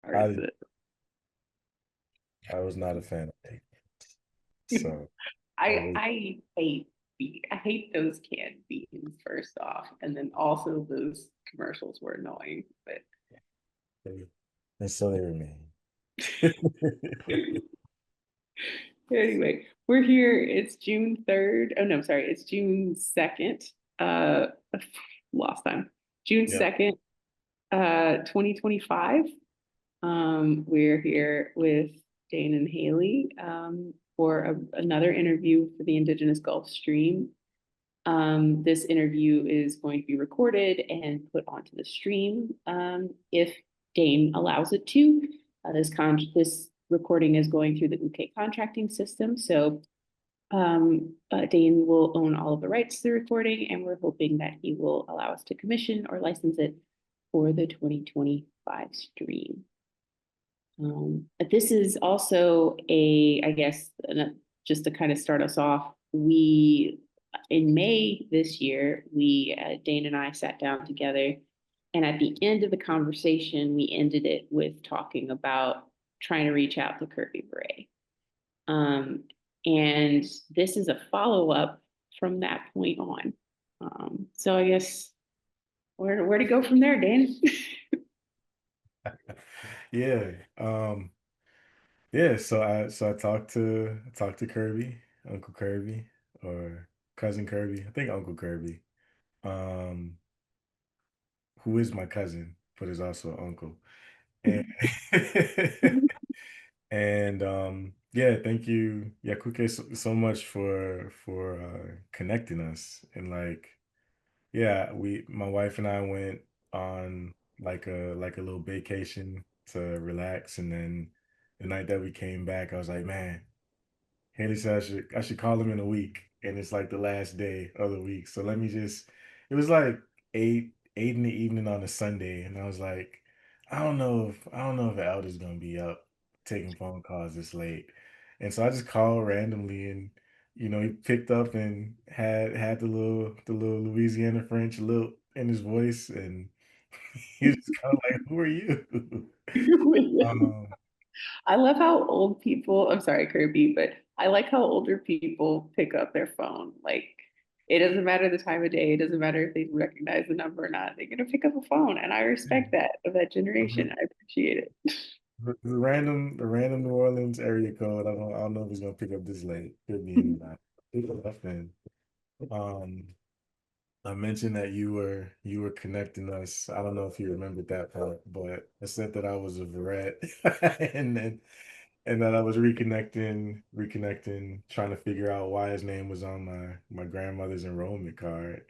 Or is it? I was not a fan of it. So I was, I hate I hate those canned beans first off, and then also those commercials were annoying. But and so they remain. anyway, we're here. It's June 3rd. Oh no, I'm sorry, it's June 2nd. Uh lost time. June Yeah. 2nd, 2025. We're here with Dane and Haley for another interview for the Indigenous Gulf Stream. This interview is going to be recorded and put onto the stream if Dane allows it to. This recording is going through the UK contracting system, so Dane will own all of the rights to the recording, and we're hoping that he will allow us to commission or license it for the 2025 stream. This is also I guess, just to kind of start us off, in May this year, Dane and I sat down together, and at the end of the conversation, we ended it with talking about trying to reach out to Kirby Verret. Um, and this is a follow up from that point on. So I guess where to go from there, Dane? Yeah. Yeah, so I talked to Kirby, Uncle Kirby, or cousin Kirby. I think Uncle Kirby. Um, who is my cousin, but is also an uncle. And and yeah, thank you, Yakuke, so much for connecting us. And like, yeah, we my wife and I went on like a little vacation to relax, and then the night that we came back, I was like, man, Haley said I should call him in a week, and it's like the last day of the week. So let me just. It was like eight in the evening on a Sunday, and I was like, I don't know if Elder's gonna be up taking phone calls this late, and so I just called randomly, and he picked up and had the little Louisiana French lilt in his voice, and he was just kind of like, "Who are you?" um, I love how old people, I'm sorry, Kirby, but I like how older people pick up their phone. Like, it doesn't matter the time of day, it doesn't matter if they recognize the number or not. They're going to pick up a phone. And I respect that of that generation. I appreciate it. the random New Orleans area code. I don't know if he's gonna pick up this late. Could be anybody. Pick up and um, I mentioned that you were connecting us. I don't know if you remembered that part, but I said that I was a Verret, and then and that I was reconnecting, trying to figure out why his name was on my grandmother's enrollment card.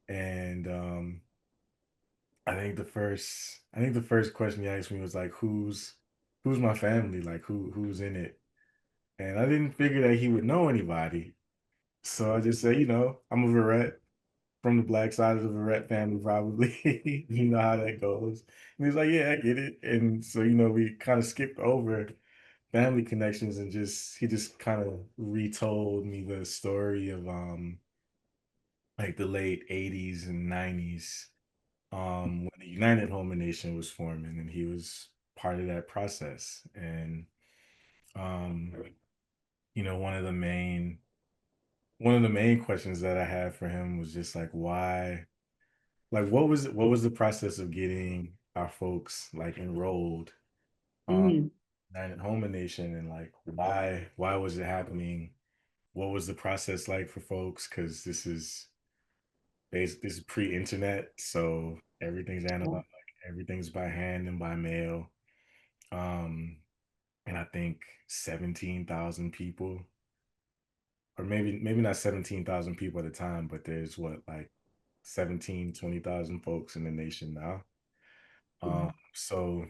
And I think the first question he asked me was like, who's my family? Like who's in it? And I didn't figure that he would know anybody. So I just said, I'm a Verret from the black side of the Verret family, probably. You know how that goes. And he's like, yeah, I get it. And so, we kind of skipped over family connections, and he just kind of retold me the story of like the late 80s and 90s, when the United Houma Nation was forming, and he was part of that process. And um, one of the main questions that I had for him was just like, why, like, what was the process of getting our folks like enrolled on Mm. United Houma Nation, and like why was it happening? What was the process like for folks? Because this is pre-internet, so everything's analog, everything's by hand and by mail. Um, and I think 17,000 people, or maybe not 17,000 people at a time, but there's what, like 20,000 folks in the nation now. So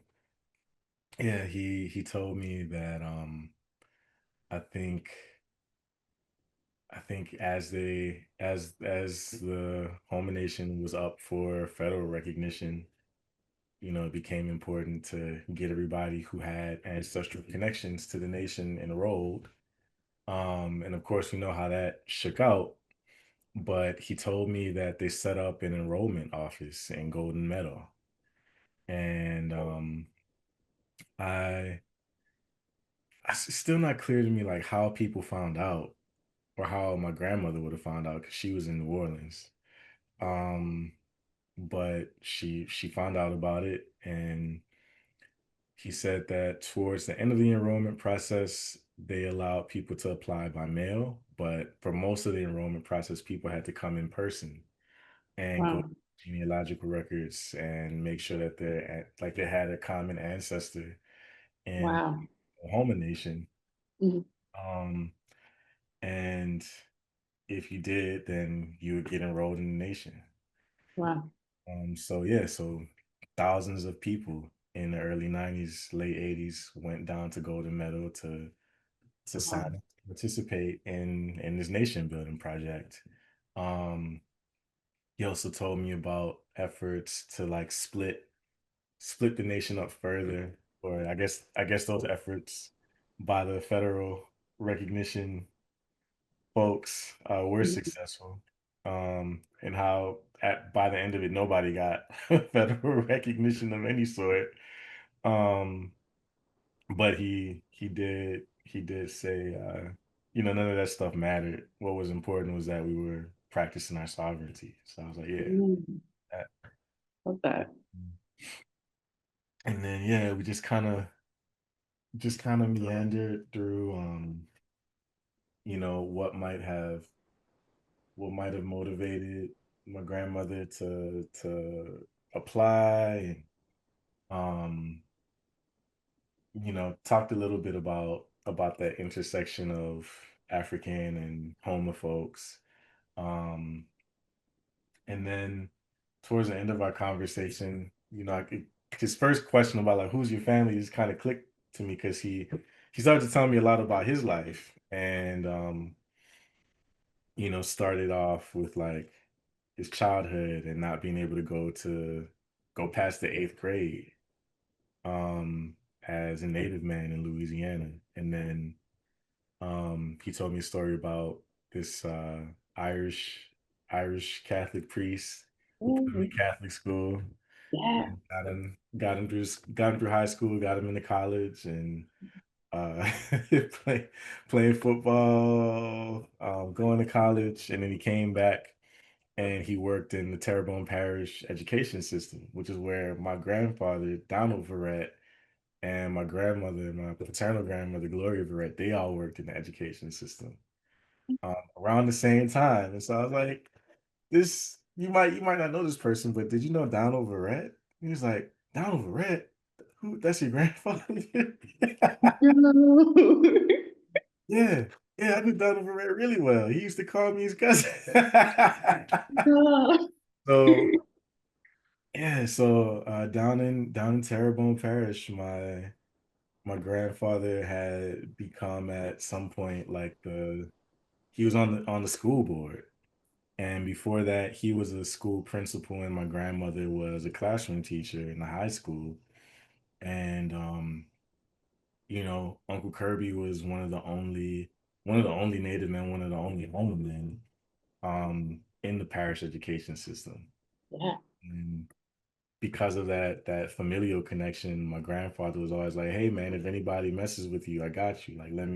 yeah, he told me that I think I think as the Home Nation was up for federal recognition, it became important to get everybody who had ancestral connections to the nation enrolled. And of course, we know how that shook out. But he told me that they set up an enrollment office in Golden Meadow. And I it's still not clear to me like how people found out or how my grandmother would have found out because she was in New Orleans. Um, but she found out about it, and he said that towards the end of the enrollment process, they allowed people to apply by mail, but for most of the enrollment process, people had to come in person and go to Wow, genealogical records and make sure that like they had a common ancestor in wow, the Houma Nation. mhm, Um, and if you did, then you would get enrolled in the nation. wow, So yeah, so thousands of people in the early 90s, late 80s went down to Golden Meadow to sign wow. up, to participate in this nation building project. Um, he also told me about efforts to like split the nation up further, or I guess those efforts by the federal recognition folks were Mhm. successful. And how at by the end of it, nobody got federal recognition of any sort. Um, but he did say, none of that stuff mattered. What was important was that we were practicing our sovereignty. So I was like, yeah. Mm, That. love that. And then yeah, we just kind of meandered through, what might have motivated my grandmother to apply, and um talked a little bit about that intersection of African and Homa folks. um and then towards the end of our conversation, his first question about like who's your family just kind of clicked to me because he started to tell me a lot about his life, and started off with like his childhood and not being able to go past the eighth grade, um, as a native man in Louisiana. And then he told me a story about this Irish Irish Catholic priest who put him in Mhm. Catholic school Yeah. and got him through high school, got him into college, and uh play, playing football, going to college, and then he came back and he worked in the Terrebonne Parish education system, which is where my grandfather, Donald Verret, and my grandmother, my paternal grandmother, Gloria Verret, they all worked in the education system around the same time. And so I was like, this, you might not know this person, but did you know Donald Verret? He was like, Donald Verret? Who, that's your grandfather? Yeah. Yeah, I knew Donald Verret really well. He used to call me his cousin. No. So yeah, so down in Terrebonne Parish, my grandfather had become at some point like the he was on the school board. And before that, he was a school principal, and my grandmother was a classroom teacher in the high school. And Uncle Kirby was one of the only Native men, one of the only Homa men in the parish education system. Yeah. And because of that familial connection, my grandfather was always like, "Hey man, if anybody messes with you, I got you. Like let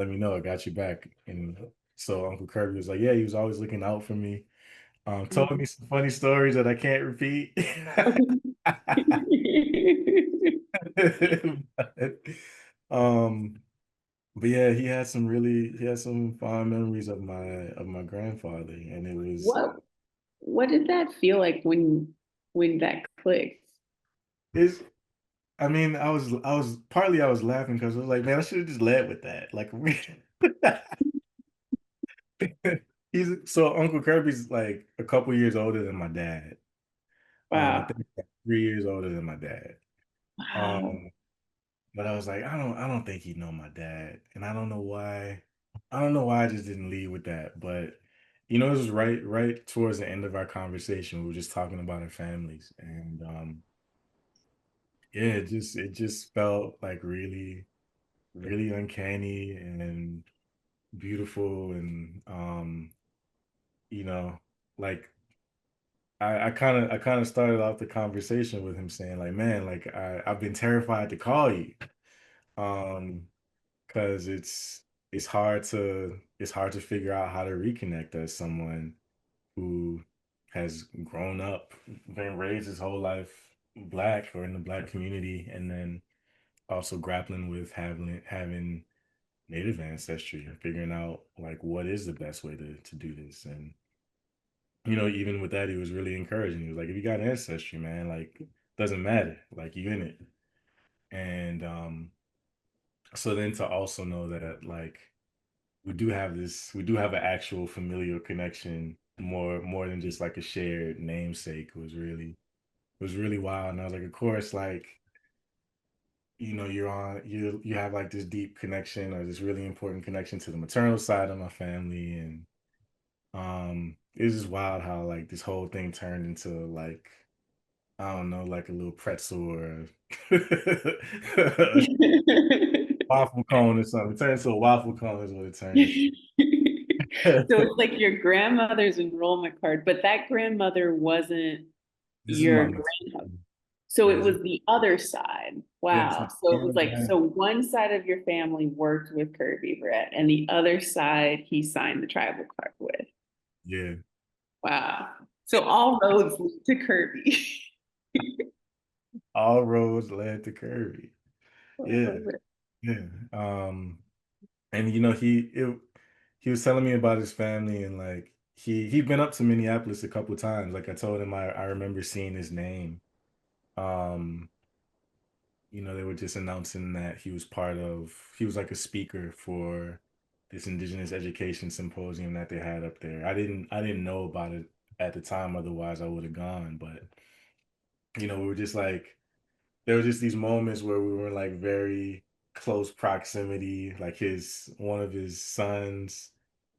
me know, I got you back." And so Uncle Kirby was like, "Yeah, he was always looking out for me." Told me Mhm. some funny stories that I can't repeat. But, um, but yeah, he had some fond memories of my grandfather, and it was What what did that feel like when that clicked? it's I mean, I was laughing because I was like, man, I should have just led with that. Like, so Uncle Kirby's like a couple years older than my dad. I Wow. think like 3 years older than my dad. Wow. Um, but I was like, I don't think he'd know my dad, and I don't know why. I don't know why I just didn't lead with that. But it was right towards the end of our conversation. We were just talking about our families, and yeah, it just felt like really, really uncanny and beautiful, and you know like I kind of started off the conversation with him saying like, man, like I've been terrified to call you. Um, because it's hard to figure out how to reconnect as someone who has grown up, been raised his whole life black or in the black community, and then also grappling with having native ancestry and figuring out like what is the best way to do this. And even with that, he was really encouraging. He was like, if you got ancestry, man, like doesn't matter, like you in it. And so then to also know that like we do have an actual familial connection more than just like a shared namesake was really wild. And I was like, of course, like you have like this deep connection or this really important connection to the maternal side of my family. And it's just wild how like this whole thing turned into like, I don't know, like a little pretzel or a waffle cone or something. It turned into a waffle cone is what it turned So into. it's like your grandmother's enrollment card, but that grandmother wasn't This is your my grandmother. So yeah, it was the other side. this is Wow. So it was like, my so one side of your family worked with Kirby Verret and the other side he signed the tribal card with. yeah. Wow. So all roads lead to Kirby. All roads led to Kirby. I Yeah, love it. yeah. And he was telling me about his family and like he'd been up to Minneapolis a couple times. Like I told him I remember seeing his name. Um, they were just announcing that he was like a speaker for this Indigenous Education Symposium that they had up there. I didn't know about it at the time, otherwise I would have gone. But we were just like there were just these moments where we were in like very close proximity. Like his one of his sons,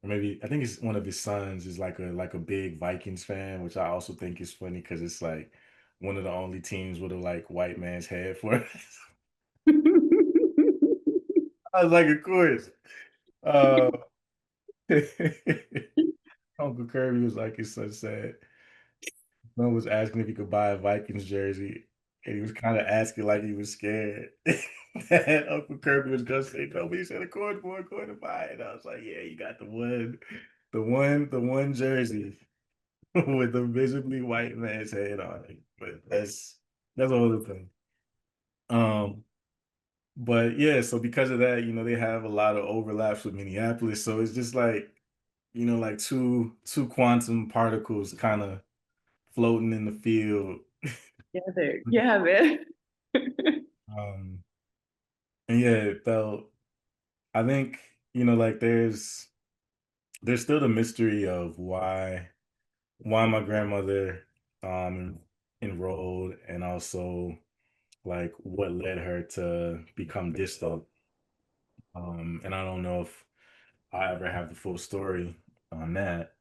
or maybe I think it's one of his sons is like a big Vikings fan, which I also think is funny because it's like one of the only teams with a like white man's head for it. I was like, of course. Uh, Uncle Kirby was like, it's so sad. Someone was asking if he could buy a Vikings jersey, and he was kind of asking like he was scared that Uncle Kirby was gonna say no. But he said, "Of course, boy, going to buy it." I was like, "Yeah, you got the one jersey with the visibly white man's head on it." But that's a whole other thing. Um, but yeah, so because of that, they have a lot of overlaps with Minneapolis. So it's just like, like two quantum particles kind of floating in the field. Together. Yeah, man. Um, and yeah, it felt. I think like there's still the mystery of why my grandmother um enrolled, and also like what led her to become distal. And I don't know if I ever have the full story on that.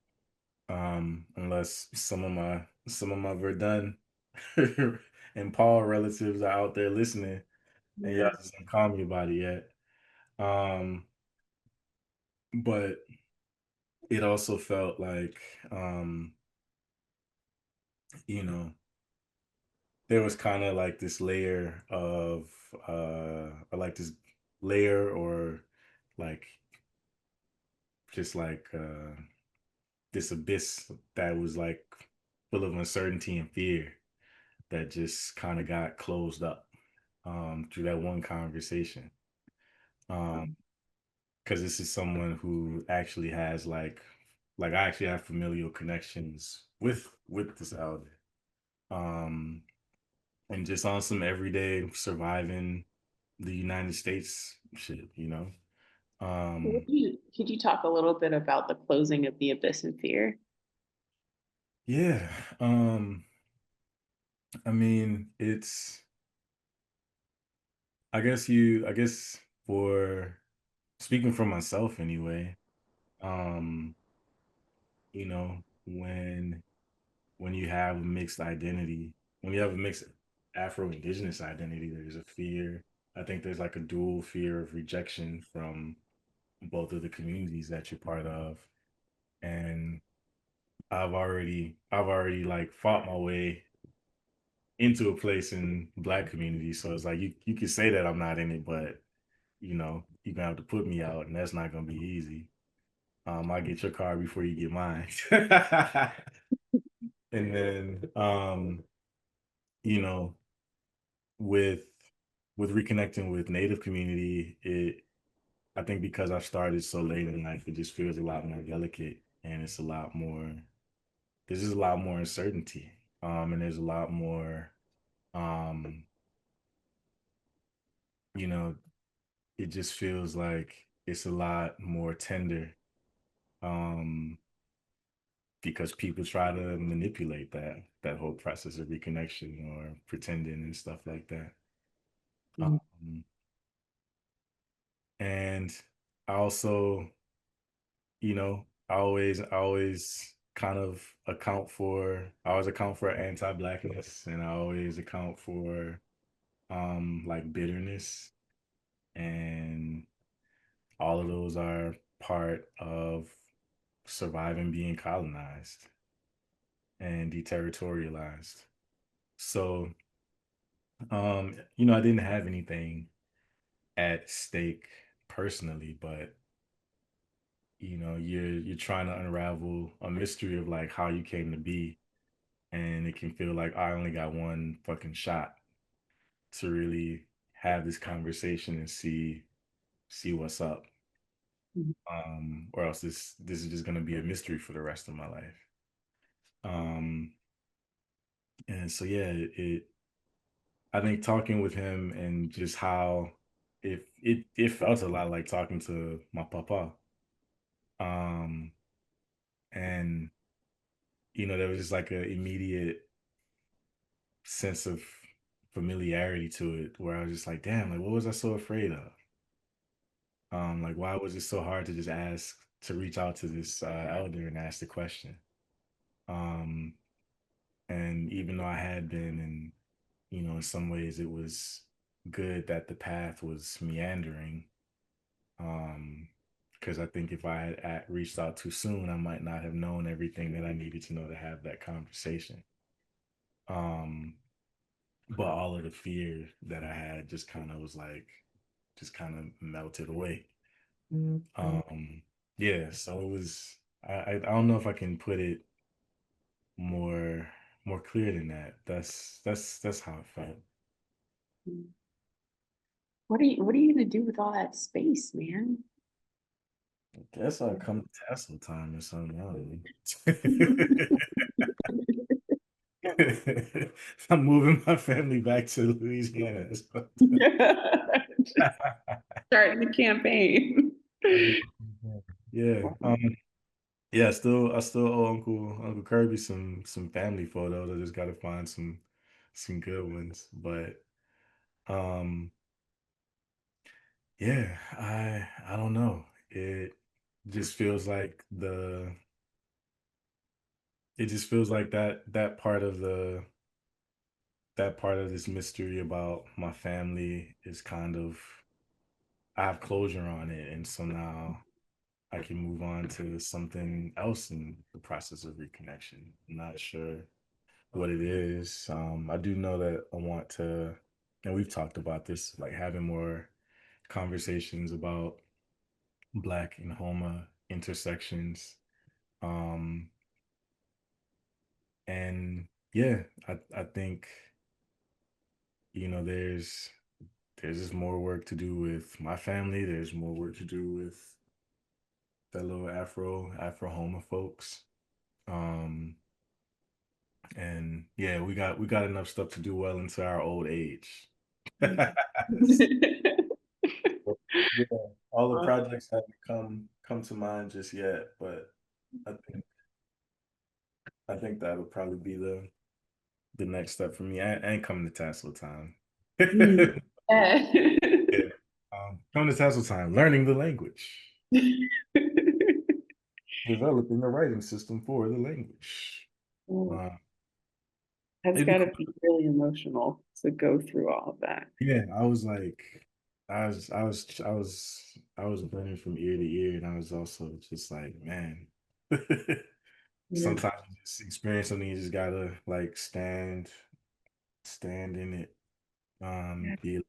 Unless some of my Verdun and Paul relatives are out there listening, and y'all Yeah. just didn't call me about it yet. Um, but it also felt like um, you know, there was kind of like this layer of or like this layer or like just like this abyss that was like full of uncertainty and fear that just kind of got closed up through that one conversation. Um, because this is someone who actually has like I actually have familial connections with this elder. Um, and just on some everyday surviving the United States shit. Um, Could you talk a little bit about the closing of the abyss in fear? yeah. I mean, I guess for speaking for myself anyway, um, when you have a mixed identity, when you have a mixed Afro-Indigenous identity, there's a fear. I think there's like a dual fear of rejection from both of the communities that you're part of. And I've already like fought my way into a place in Black community. So it's like you can say that I'm not in it, but you're gonna have to put me out, and that's not gonna be easy. I'll get your car before you get mine. And then you know, with reconnecting with Native community, I think because I started so late in life, it just feels a lot more delicate, and there's just a lot more uncertainty. And there's a lot more um, you know, it just feels like it's a lot more tender. Um, because people try to manipulate that whole process of reconnection or pretending and stuff like that. Mm. Um, and I also, I always kind of I always account for anti-blackness, and I always account for like bitterness, and all of those are part of surviving being colonized and deterritorialized. So I didn't have anything at stake personally, but you're trying to unravel a mystery of like how you came to be, and it can feel like I only got one fucking shot to really have this conversation and see what's up. Or else this is just gonna be a mystery for the rest of my life. Um, and so yeah, I think talking with him and just how it felt a lot like talking to my papa. Um, and there was just like an immediate sense of familiarity to it where I was just like, damn, like what was I so afraid of? Like why was it so hard to just ask to reach out to this elder and ask the question? Um, and even though I had been, and in some ways it was good that the path was meandering. Um, because I think if I had reached out too soon, I might not have known everything that I needed to know to have that conversation. Um, but all of the fear that I had just kind of was like, just kind of melted away. Um, yeah, so it was. I don't know if I can put it more clear than that. That's how it felt. What are you gonna do with all that space, man? I guess I'll come to tassel time or something. I'm moving my family back to Louisiana. Starting the campaign. Yeah. Yeah, I still owe Uncle Kirby some family photos. I just gotta find some good ones. But um yeah, I don't know. Just feels like the it just feels like that part of this mystery about my family is kind of I have closure on it, and so now I can move on to something else in the process of reconnection. I'm not sure what it is. I do know that I want to, and we've talked about this, like having more conversations about Black and Houma intersections. Um, and yeah, I think there's just more work to do with my family. There's more work to do with fellow Afro Houma folks. Um, and yeah, we got enough stuff to do well into our old age. Yeah, all the projects haven't come to mind just yet, but I think I think that would probably be the next step for me. I ain't coming to Tassel time. Mm. Yeah. Yeah. Coming to Tassel time, learning the language, developing a writing system for the language. Uh, That's it'd be got to cool. be really emotional to go through all of that. Yeah, I was burning from ear to ear, and I was also just like, man. Yeah. sometimes you just experience something, you just gotta like stand in it. Be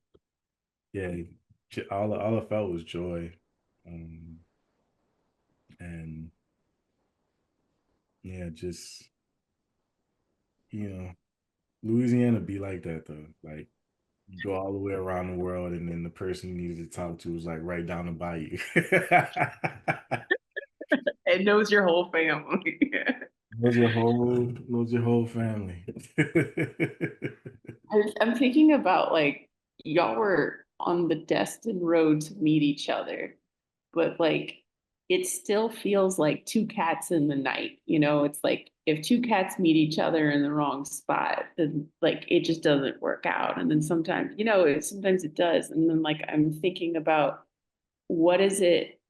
yeah, all I felt was joy. Um, and yeah, just you know, Louisiana be like that though. Like you go all the way around the world, and then the person you needed to talk to was like right down the bayou. It knows your whole family. Knows your whole family. I'm thinking about like y'all were on the destined road to meet each other, but like it still feels like two cats in the night. It's like if two cats meet each other in the wrong spot, then like it just doesn't work out. And then sometimes, sometimes it does. And then like I'm thinking about what is it,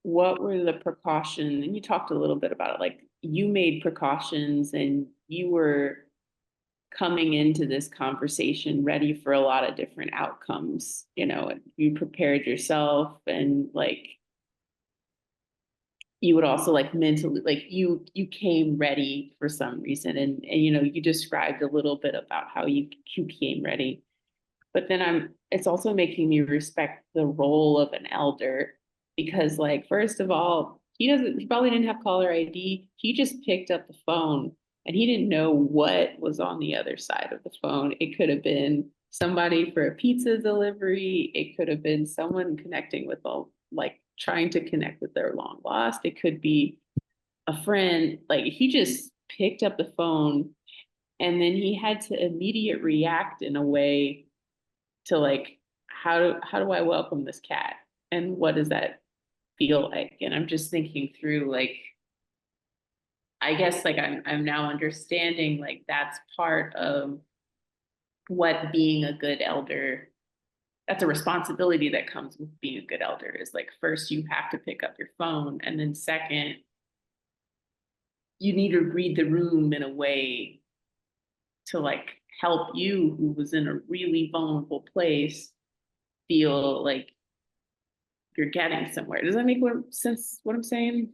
what were the precautions? And you talked a little bit about it, like you made precautions and you were coming into this conversation ready for a lot of different outcomes. You prepared yourself and like you would also like mentally like you came ready for some reason, and you described a little bit about how you came ready. But then it's also making me respect the role of an elder, because like first of all, he probably didn't have caller ID. He just picked up the phone and he didn't know what was on the other side of the phone. It could have been somebody for a pizza delivery. It could have been someone connecting with like trying to connect with their long lost. It could be a friend. Like he just picked up the phone and then he had to immediate react in a way to like how do I welcome this cat and what does that feel like? And I'm just thinking through like I guess like I'm now understanding like that's part of what being a good elder, that's a responsibility that comes with being a good elder, is like first you have to pick up your phone, and then second you need to read the room in a way to like help you who was in a really vulnerable place feel like you're getting somewhere. Does that make sense what I'm saying?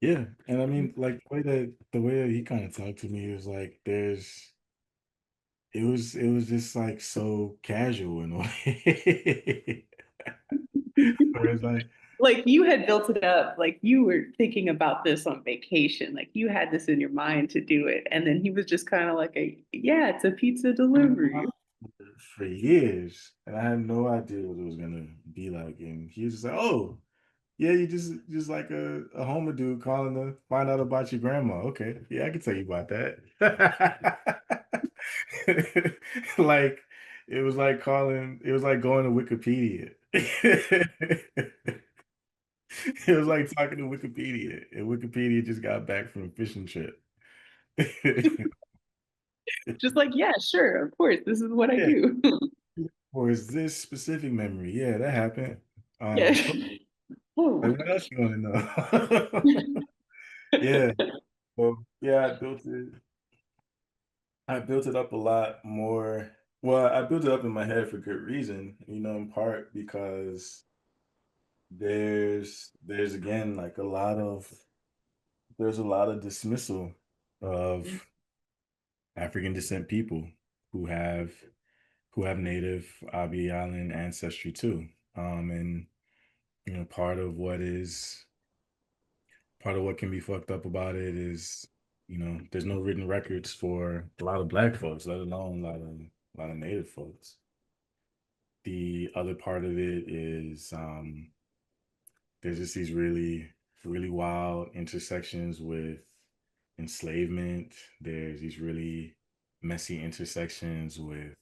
Yeah, and I mean, like the way that he kind of talked to me was like, it was just like so casual in a way. Where it's like, Like you had built it up, like you were thinking about this on vacation, like you had this in your mind to do it. And then he was just kind of like yeah, it's a pizza delivery. for years, and I had no idea what it was gonna be like. And he was just like, "Oh, yeah, you just like a Houma dude calling to find out about your grandma. Okay, yeah, I can tell you about that." Like it was like calling. It was like going to Wikipedia. It was like talking to Wikipedia, and Wikipedia just got back from a fishing trip. Just like, yeah, sure, of course, this is what I Yeah. do. Or is this specific memory? Yeah, that happened. Yeah. Cool. Oh. Like, what else you want to know? Yeah. So yeah, I built it up a lot more. Well, I built it up in my head for good reason, in part because there's again like a lot of dismissal of African descent people who have native Abi Island ancestry too. And part of what can be fucked up about it is, there's no written records for a lot of black folks, let alone a lot of native folks. The other part of it is there's just these really, really wild intersections with enslavement. There's these really messy intersections with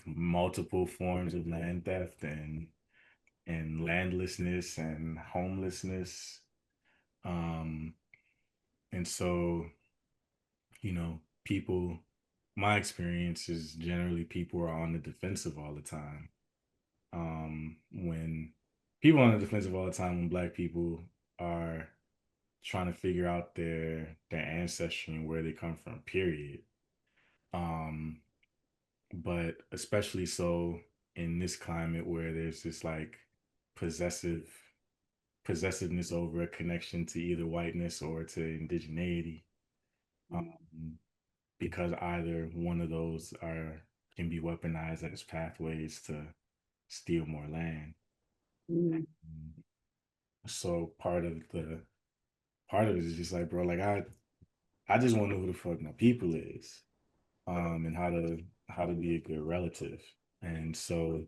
multiple forms of land theft and landlessness and homelessness. Um, and so, people, my experience is generally people are on the defensive all the time. When people are on the defensive all the time, when black people are trying to figure out their ancestry and where they come from, period. Um, but especially so in this climate where there's this like possessive possessiveness over a connection to either whiteness or to indigeneity, um, because either one of those are can be weaponized as pathways to steal more land. Mm. Mm. So part of it is just like, bro, like I just want to know who the fuck my people is, and how to be a good relative. And so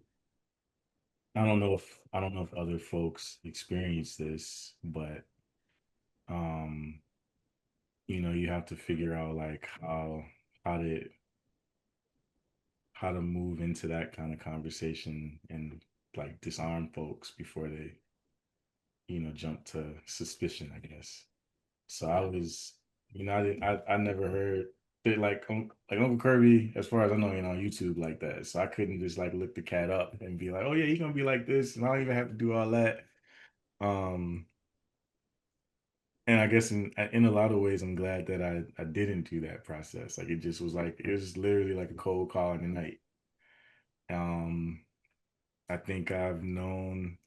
I don't know if other folks experience this, but um, you have to figure out like how to how to move into that kind of conversation and like disarm folks before they, jump to suspicion, I guess. So I was, I never heard that like Uncle Kirby, as far as I know, on YouTube like that. So I couldn't just like look the cat up and be like, oh yeah, he's gonna be like this, and I don't even have to do all that. Um, and I guess in a lot of ways, I'm glad that I didn't do that process. Like it was literally like a cold call in the night. Um, I think I've known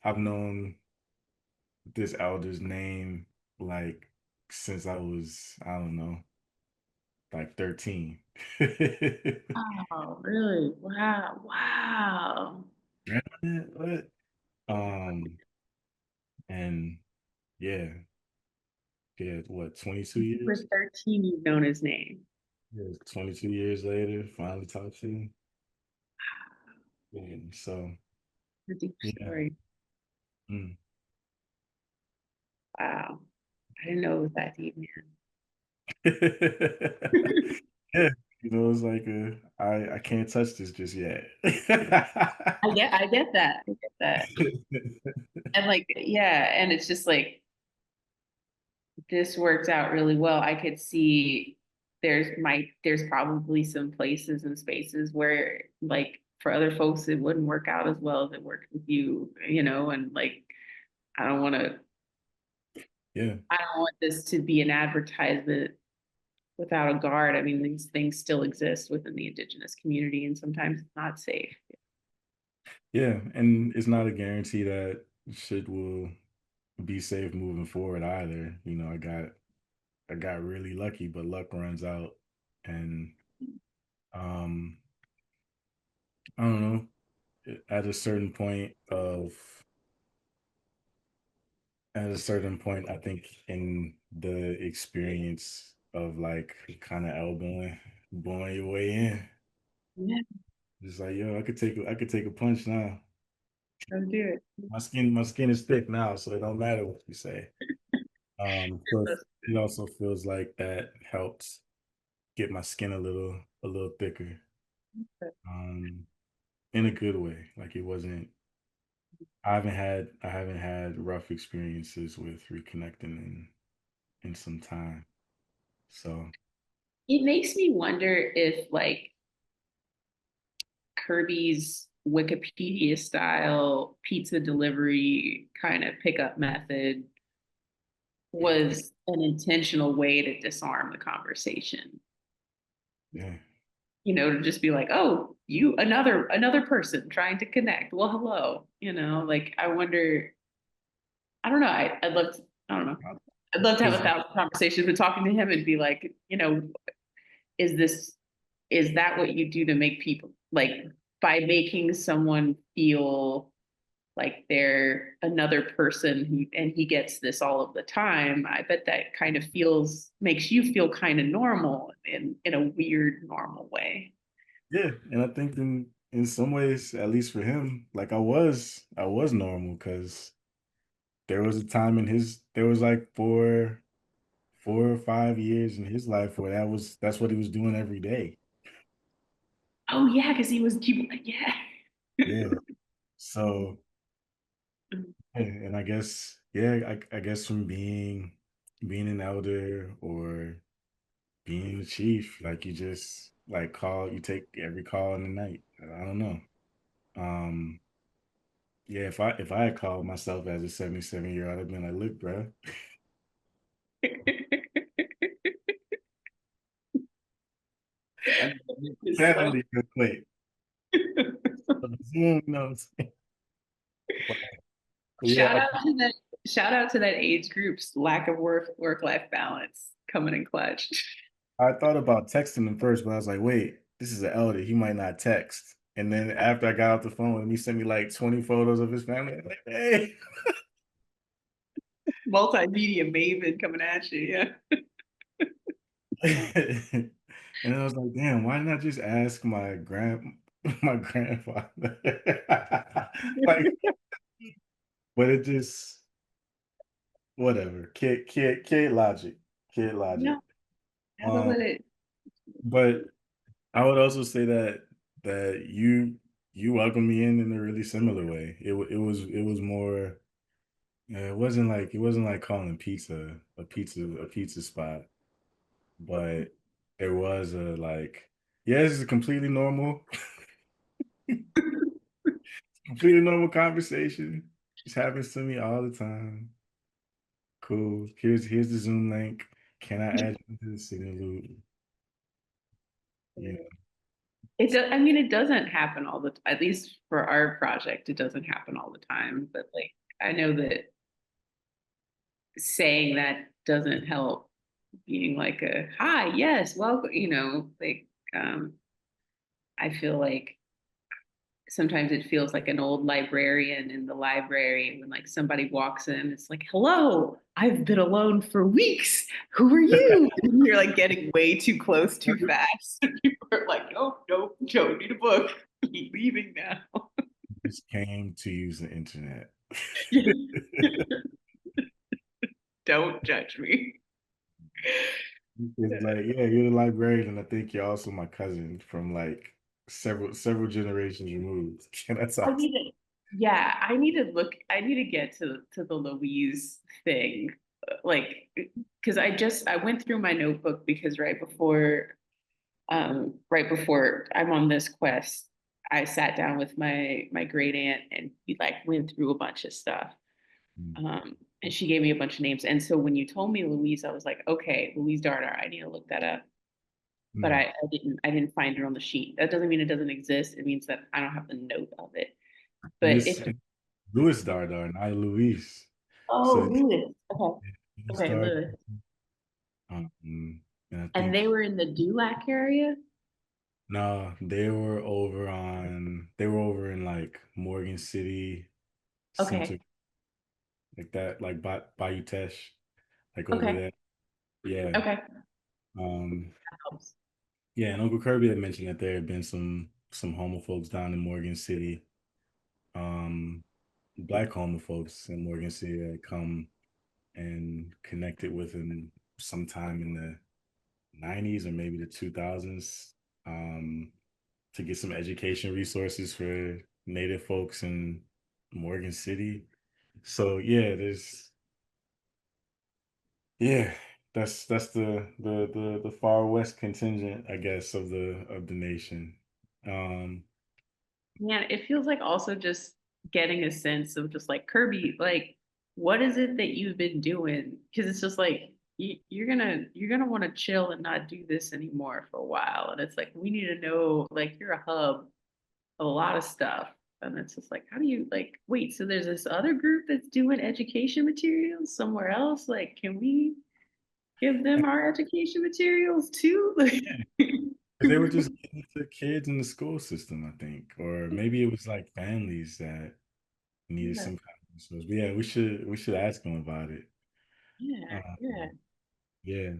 this elder's name like since I was, I don't know, like 13. Oh, really? Wow. Wow. Yeah, what? Um, and yeah, yeah, what, 22 For years? 13, you've known his name. Yeah, 22 years later, finally talked to him. And so, A deep yeah. story. Mm. Wow. I didn't know it was that deep, Yeah, it's like I can't touch this just yet. I get that. I get that. And like, yeah, and it's just like this worked out really well. I could see there's probably some places and spaces where like for other folks it wouldn't work out as well as it worked with you, and like I don't want to Yeah, I don't want this to be an advertisement without a guard. I mean, these things still exist within the indigenous community and sometimes it's not safe. yeah, and it's not a guarantee that shit will be safe moving forward either. I got really lucky, but luck runs out, and um, I don't know. At a certain point of at a certain point, I think in the experience of like kind of elbowing, blowing your way in, Yeah, it's like, yo, I could take a punch now. don't do My skin is thick now, so it don't matter what you say. So it also feels like that helps get my skin a little thicker. it. Um, in a good way. Like it wasn't. I haven't had rough experiences with reconnecting in some time. So It makes me wonder if like Kirby's Wikipedia style pizza delivery kind of pickup method was an intentional way to disarm the conversation. yeah, To just be like, oh, you another person trying to connect. Well, hello. Like I wonder, I don't know. I'd love to, I don't know. I'd love to have because 1,000 conversations with talking to him and be like, is this is that what you do to make people like by making someone feel like they're another person and he gets this all of the time. I bet that kind of makes you feel kind of normal in a weird normal way. yeah, and I think in some ways, at least for him, like I was normal because there was a time there was like 4 or 5 years in his life where that's what he was doing every day. Oh yeah, because he was keep yeah. Yeah. So, yeah, and I guess, yeah, I guess from being an elder or being the chief, like you just like you take every call in the night. I don't know. Um, yeah, if I had called myself as a 77-year-old, I'd been like, look, bro, I need It's so family real quick. Zoom, but shout yeah, out to that. Shout out to that age group's lack of work-life balance coming in clutch. I thought about texting him first, but I was like, wait, this is an elder. He might not text. And then after I got off the phone with him, he sent me like 20 photos of his family. I'm like, hey. Multimedia maven coming at you, yeah. And then I was like, damn, why not just ask my grandfather? Like, but it just whatever. Kid logic. Kid Yeah, logic. gotta Um, let it. but I would also say that you welcomed me in a really similar way. It was more it wasn't like calling pizza a pizza spot, but there was a like, yeah, this is completely normal, completely normal conversation. This happens to me all the time. Cool. Here's the Zoom link. Can I add you to the signal loop? You know, It does, I mean, it doesn't happen all the, at least for our project, it doesn't happen all the time, but like, I know that saying that doesn't help being like a, hi, yes, welcome, like, um, I feel like sometimes it feels like an old librarian in the library when like somebody walks in, it's like, hello, I've been alone for weeks. Who are you? And you're like getting way too close too fast. And people are like, no, no, Joe, need a book. Leaving now. just came to use the internet. Don't judge me. It's like, yeah, you're the librarian, and I think you're also my cousin from like several generations removed. Can I I talk to need to, yeah, I need to look, I need to get to the Louise thing. Like, because I went through my notebook because right before I'm on this quest, I sat down with my great aunt and we like went through a bunch of stuff. you? And she gave me a bunch of names. And so when you told me Louise, I was like, okay, Louise Dardar, I need to look that up. But Mm. I didn't find her on the sheet. That doesn't mean it doesn't exist. It means that I don't have the note of it. And But it's if Louis Dardar, not Luis. So oh, Lewis. Okay. Louis Okay, Dardar. Lewis. And I And think they were in the Dulac area? no, they were over in like Morgan City Center, Okay. like that, like Bayou Teche, like over Okay. there. Yeah. Okay. Um, That helps. yeah, and Uncle Kirby had mentioned that there had been some homo folks down in Morgan City. Um, Black homo folks in Morgan City that come and connected with him sometime in the 90s or maybe the 2000s, um, to get some education resources for Native folks in Morgan City. So yeah, that's the far west contingent, I guess, of the nation. Um, Yeah, it feels like also just getting a sense of just like Kirby, like what is it that you've been doing? Because it's just like you're gonna want to chill and not do this anymore for a while. And it's like we need to know like you're a hub of a lot of stuff. And it's just like, how do you like wait, so there's this other group that's doing education materials somewhere else? Like, can we give them our education materials too? Like yeah, 'cause they were just getting to kids in the school system, I think, or maybe it was like families that needed yeah, some kind of resource. But yeah, we should ask them about it. yeah, yeah. Um, yeah,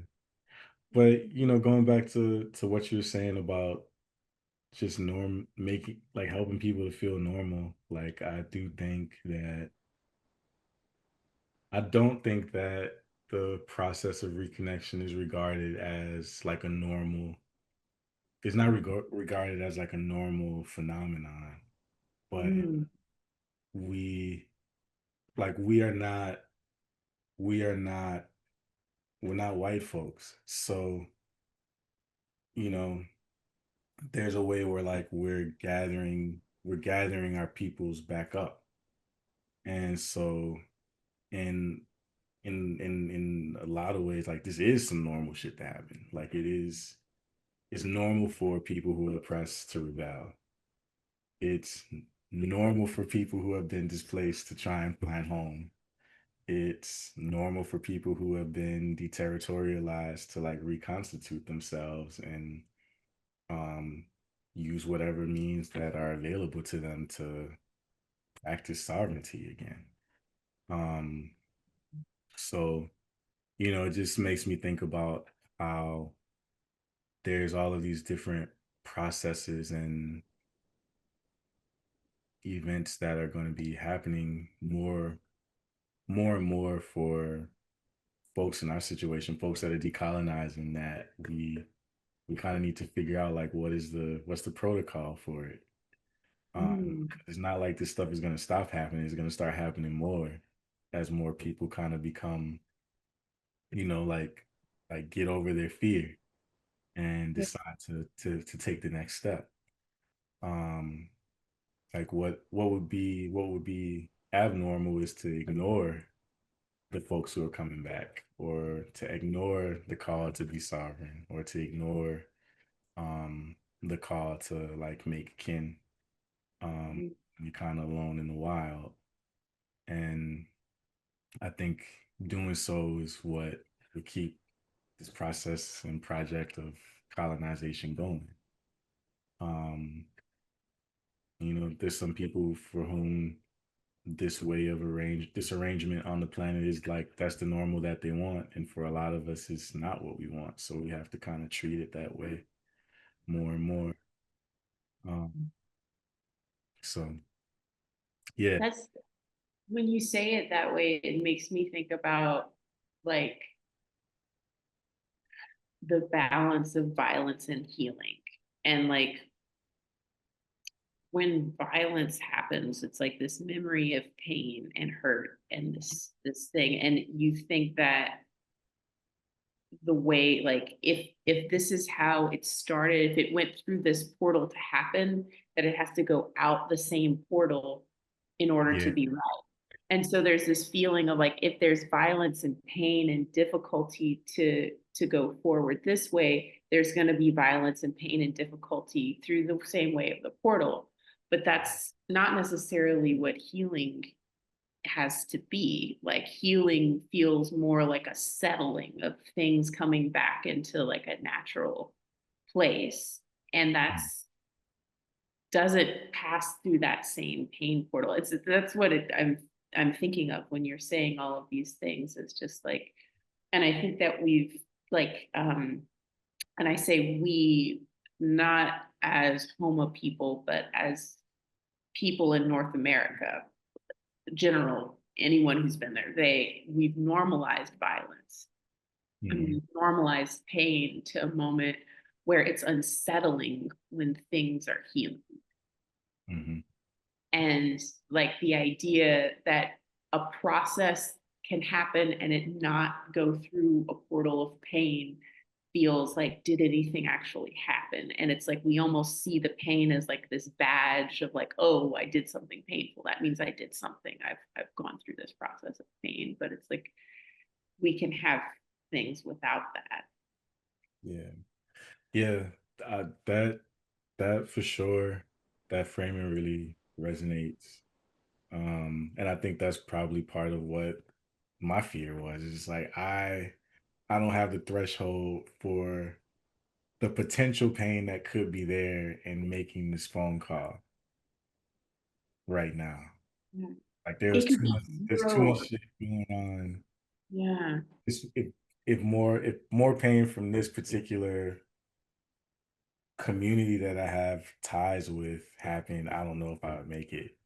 but going back to what you were saying about just making like helping people to feel normal. Like I don't think that the process of reconnection is regarded as like a normal. It's not regarded as like a normal phenomenon, but Mm, we like we are not we're not white folks. So, you know, there's a way where like we're gathering our peoples back up. And so in in a lot of ways, like this is some normal shit to happen. Like it's normal for people who are oppressed to rebel. It's normal for people who have been displaced to try and find home. it's normal for people who have been deterritorialized to like reconstitute themselves and um, use whatever means that are available to them to practice sovereignty again. Um, so, it just makes me think about how there's all of these different processes and events that are going to be happening more and more for folks in our situation, folks that are decolonizing, that we kind of need to figure out like what's the protocol for it. 'Cause it's not like this stuff is going to stop happening. It's going to start happening more as more people kind of become, like get over their fear and decide to take the next step. Um, like what would be abnormal is to ignore the folks who are coming back, or to ignore the call to be sovereign, or to ignore um the call to like make kin. um you're kind of alone in the wild, and I think doing so is what will keep this process and project of colonization going. um there's some people for whom this arrangement on the planet is like that's the normal that they want, and for a lot of us it's not what we want, so we have to kind of treat it that way more and more. um so yeah. That's when you say it that way, it makes me think about like the balance of violence and healing. And like when violence happens, it's like this memory of pain and hurt and this thing. And you think that the way, like if this is how it started, if it went through this portal to happen, that it has to go out the same portal in order to Yeah. be right. And so there's this feeling of like if there's violence and pain and difficulty to go forward this way, there's going to be violence and pain and difficulty through the same way of the portal. But that's not necessarily what healing has to be. Like healing feels more like a settling of things coming back into like a natural place. And that's doesn't pass through that same pain portal. That's what I'm thinking of when you're saying all of these things. It's just like, and I think that we've like, and I say we, not as Houma people, but as people in North America, general, anyone who's been there, we've normalized violence and Mhm. we've normalized pain to a moment where it's unsettling when things are healing. Mhm. And like the idea that a process can happen and it not go through a portal of pain feels like, did anything actually happen? And it's like we almost see the pain as like this badge of like, oh, I did something painful, that means I did something, I've gone through this process of pain. But it's like we can have things without that. Yeah. Yeah. That for sure, that framing really resonates. And I think that's probably part of what my fear was. It's like I don't have the threshold for the potential pain that could be there in making this phone call right now. Yeah. Like It could be there's too much zero. shit going on. Yeah. It's, if more pain from this particular community that I have ties with happened, I don't know if I would make it.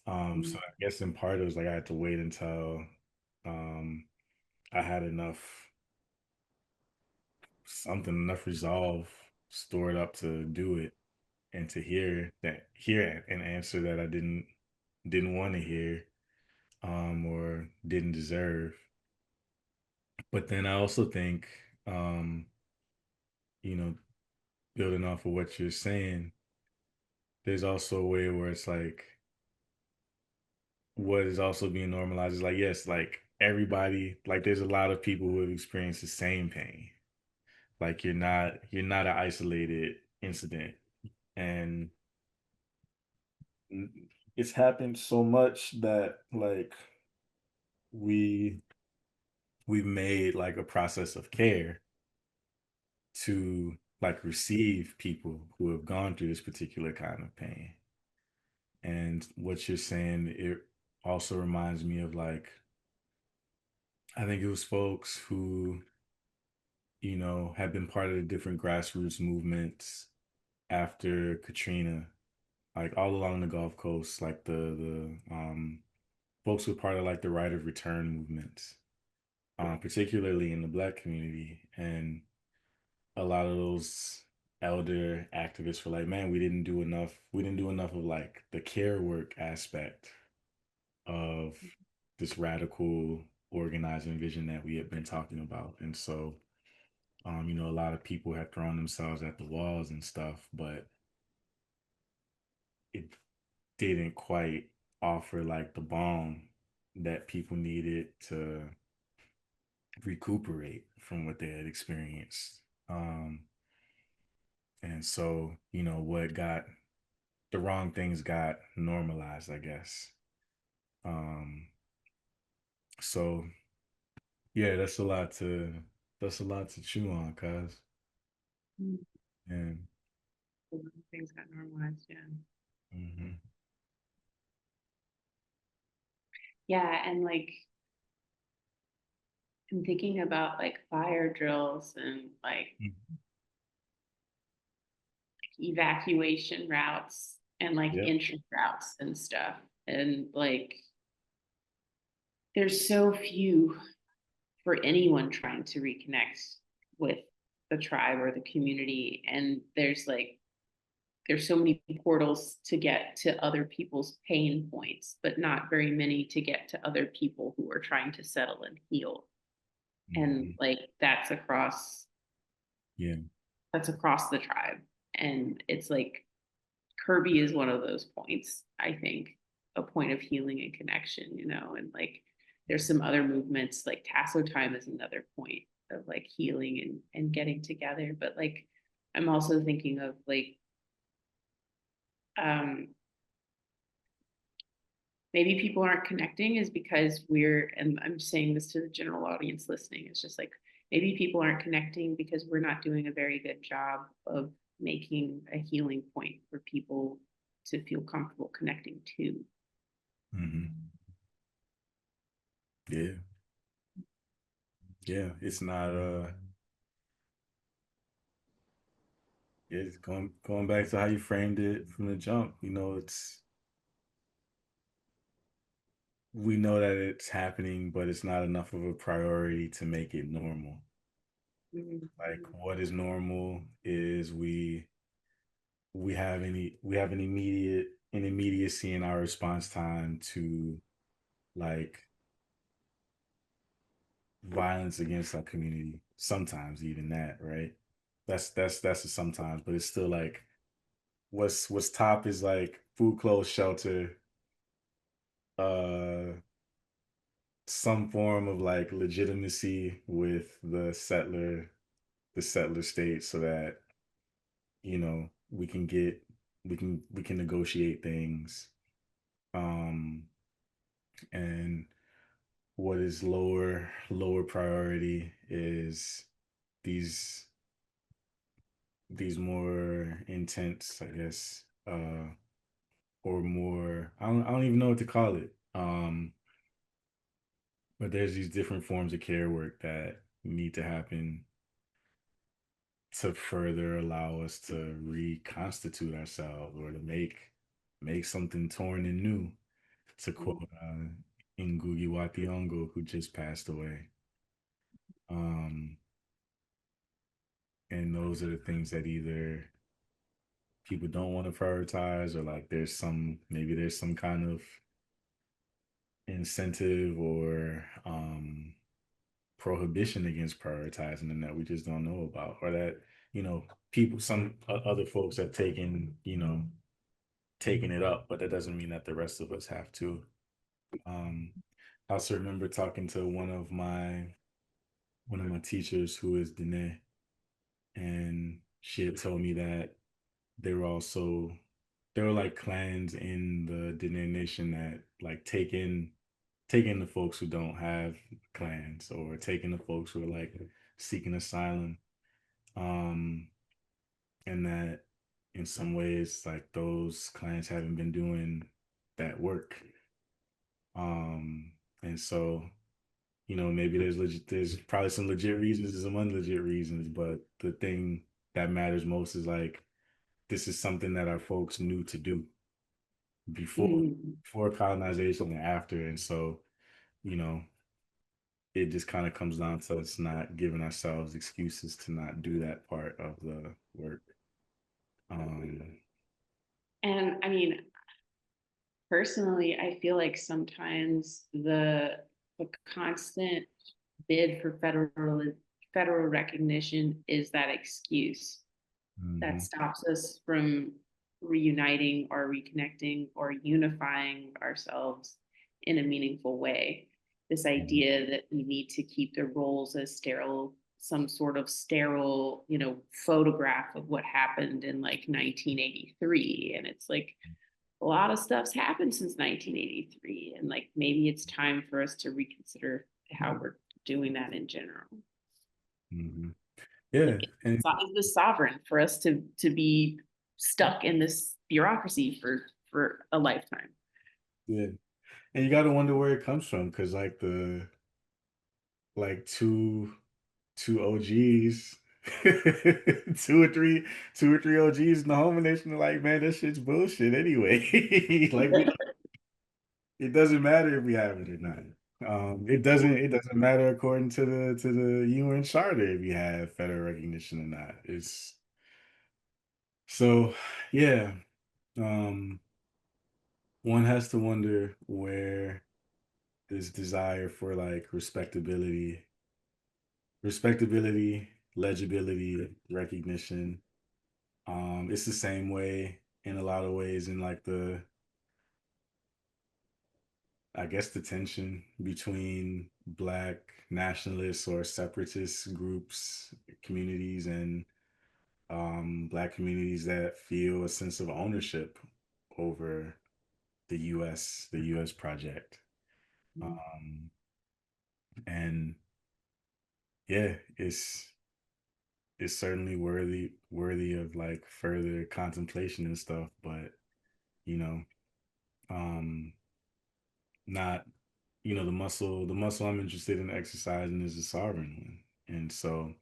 So I guess in part it was like I had to wait until um I had enough resolve stored up to do it, and to hear an answer that I didn't want to hear, or didn't deserve. But then I also think, um, you know, building off of what you're saying, there's also a way where it's like what is also being normalized is like, yes, like everybody, like there's a lot of people who have experienced the same pain. Like you're not an isolated incident. And it's happened so much that like we've made like a process of care to like receive people who have gone through this particular kind of pain. And what you're saying, it also reminds me of like, I think it was folks who, had been part of the different grassroots movements after Katrina, like all along the Gulf Coast, like the folks were part of like the right of return movements, particularly in the Black community. And a lot of those elder activists were like, man, we didn't do enough. We didn't do enough of like the care work aspect of this radical organizing vision that we had been talking about. And so, a lot of people had thrown themselves at the walls and stuff, but it didn't quite offer like the balm that people needed to recuperate from what they had experienced. Um, and so, what got the wrong things got normalized, I guess. Um, so yeah, that's a lot to chew on, cuz. Mm. And Things got normalized, yeah. hmm Yeah, and like I'm thinking about like fire drills and like evacuation routes and like yeah. entrance routes and stuff. And like there's so few for anyone trying to reconnect with the tribe or the community. And there's so many portals to get to other people's pain points, but not very many to get to other people who are trying to settle and heal. And hmm like Yeah. that's across the tribe. And it's like Kirby is one of those points, I think, a point of healing and connection, and like there's some other movements, like Tasso time is another point of like healing and getting together. But like I'm also thinking of like um maybe people aren't connecting is because and I'm saying this to the general audience listening, it's just like maybe people aren't connecting because we're not doing a very good job of making a healing point for people to feel comfortable connecting to. hmm Yeah. Yeah. It's not yeah, it's going back to how you framed it from the jump. We know that it's happening, but it's not enough of a priority to make it normal. Mhm. Like what is normal is we have an immediacy in our response time to like violence against our community. Sometimes even that, right? That's a sometimes, but it's still like what's top is like food, clothes, shelter, uh some form of like legitimacy with the settler state so that, we can we can negotiate things. Um and what is lower priority is these these more intense, I guess, or more I don't even know what to call it. But there's these different forms of care work that need to happen to further allow us to reconstitute ourselves or to make something torn and new, to quote Ngugi wa Thiong'o, who just passed away. Um, and those are the things that either people don't want to prioritize or like maybe there's some kind of incentive or prohibition against prioritizing them that we just don't know about, or that you know people some other folks have taken it up, but that doesn't mean that the rest of us have to. um I also remember talking to one of my teachers who is Dene, and she had told me that there were like clans in the Dene nation that like taking the folks who don't have clans, or taking the folks who are like seeking asylum. Um, and that in some ways, like those clans haven't been doing that work. Um, and so, maybe there's probably some legit reasons and some unlegit reasons, but the thing that matters most is like this is something that our folks knew to do before Mm. before colonization and after. And so, you know, it just kind of comes down to us not giving ourselves excuses to not do that part of the work. Um, And I mean, personally, I feel like sometimes the constant bid for federal recognition is that excuse that mhm, stops us from reuniting or reconnecting or unifying ourselves in a meaningful way. This mhm, idea that we need to keep the roles as sterile, some sort of sterile, photograph of what happened in like 1983. And it's like a lot of stuff's happened since 1983. And like maybe it's time for us to reconsider how we're doing that in general. mhm. Yeah, Like and is the sovereign for us to be stuck in this bureaucracy for a lifetime. yeah, and you got to wonder where it comes from, because like the like two OGs, two or three OGs in the Home Nation are like, man, that shit's bullshit anyway. Like we don't, it doesn't matter if we have it or not. It doesn't matter according to the UN Charter if you have federal recognition or not. It's so yeah. Um, one has to wonder where this desire for like respectability, legibility, recognition. It's the same way in a lot of ways in like I guess the tension between black nationalists or separatist groups, communities, and black communities that feel a sense of ownership over the US project. Um, and yeah, it's certainly worthy of like further contemplation and stuff, but you know, um, not the muscle I'm interested in exercising is a sovereign one. And so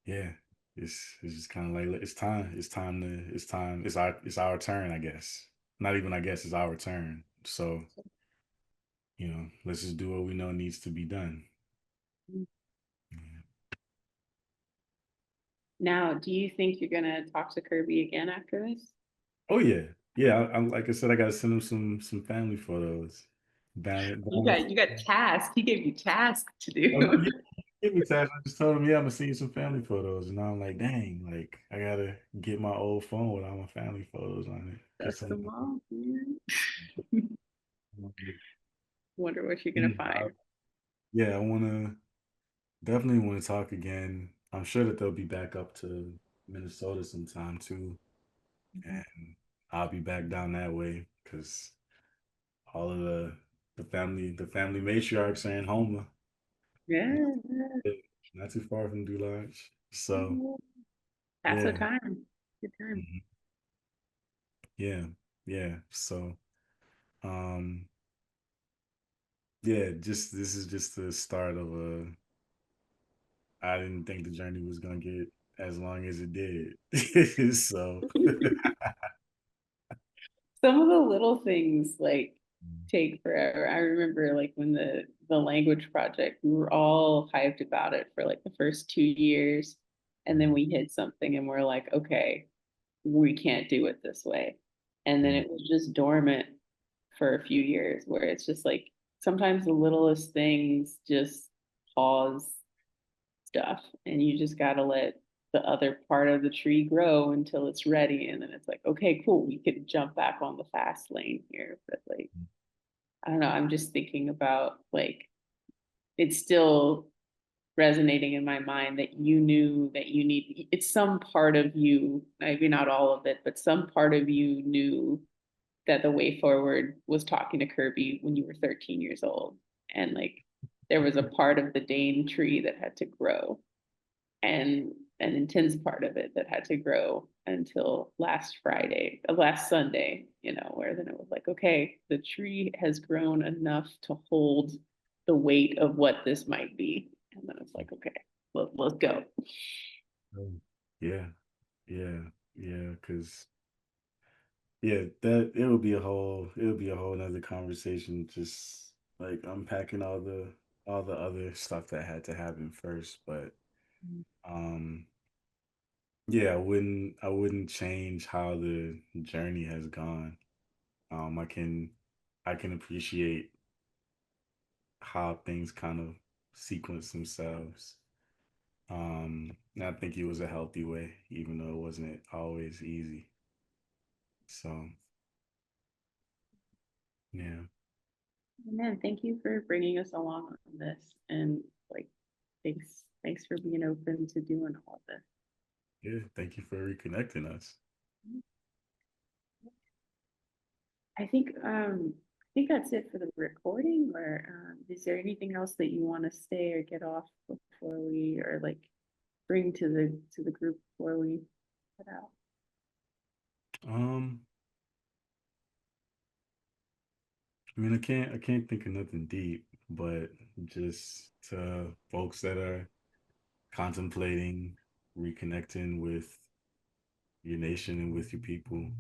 yeah, it's just kind of like it's our turn, I guess. Not even I guess, it's our turn. So let's just do what we know needs to be done. Yeah. Now, do you think you're gonna talk to Kirby again after this? Oh yeah, yeah. I'm like I said, I gotta send him some family photos. You Down got you got tasks. He gave you tasks to Oh, no, do. yeah, give me time. I just told him, yeah, I'm gonna see you some family photos, and I'm like, dang, like I gotta get my old phone with all my family photos on it. Get That's some. the mom, man. Wonder what you're gonna Yeah, find. yeah, I wanna definitely want to talk again. I'm sure that they'll be back up to Minnesota sometime too, and I'll be back down that way because all of the family matriarchs are in Houma, Yeah, not too far from Dulage. So yeah. Pass the yeah, time. Good time. mhm, yeah, yeah. So um, yeah, just this is just the start of a. I didn't think the journey was gonna get as long as it did. So Some of the little things like take forever. I remember like when the language project, we were all hyped about it for like the first 2 years. And then Mhm, we hit something and we're like, okay, we can't do it this way. And then mhm, it was just dormant for a few years where it's just like sometimes the littlest things just pause stuff and you just got to let the other part of the tree grow until it's ready and then it's like okay cool we could jump back on the fast lane here but like I don't know I'm just thinking about like it's still resonating in my mind that you knew that you need it's some part of you maybe not all of it but some part of you knew that the way forward was talking to Kirby when you were 13 years old. And like there was a part of the Dane tree that had to grow and an intense part of it that had to grow until last Friday, last Sunday, you know, where then it was like, okay, the tree has grown enough to hold the weight of what this might be. And then it's like, okay, let's go. Yeah, yeah, yeah, because yeah, that it would be a whole nother conversation, just like unpacking all the other stuff that had to happen first. But um yeah, I wouldn't change how the journey has gone. I can appreciate how things kind of sequence themselves. And I think it was a healthy way, even though it wasn't always easy. So yeah. Man, thank you for bringing us along on this. And like, thanks for being open to doing all of this. Yeah, thank you for reconnecting us. I think that's it for the recording. Or is there anything else that you want to say or get off before we, or like bring to the group before we head out? Um, I mean, I can't think of nothing deep, but just to folks that are contemplating reconnecting with your nation and with your people,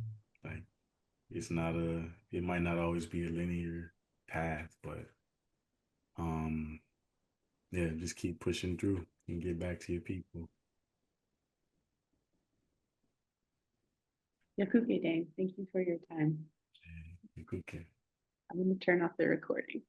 like it might not always be a linear path, but um, yeah, just keep pushing through and get back to your people. Yakuke Dane, thank you for your time. Yeah, okay. I'm going to turn off the recording.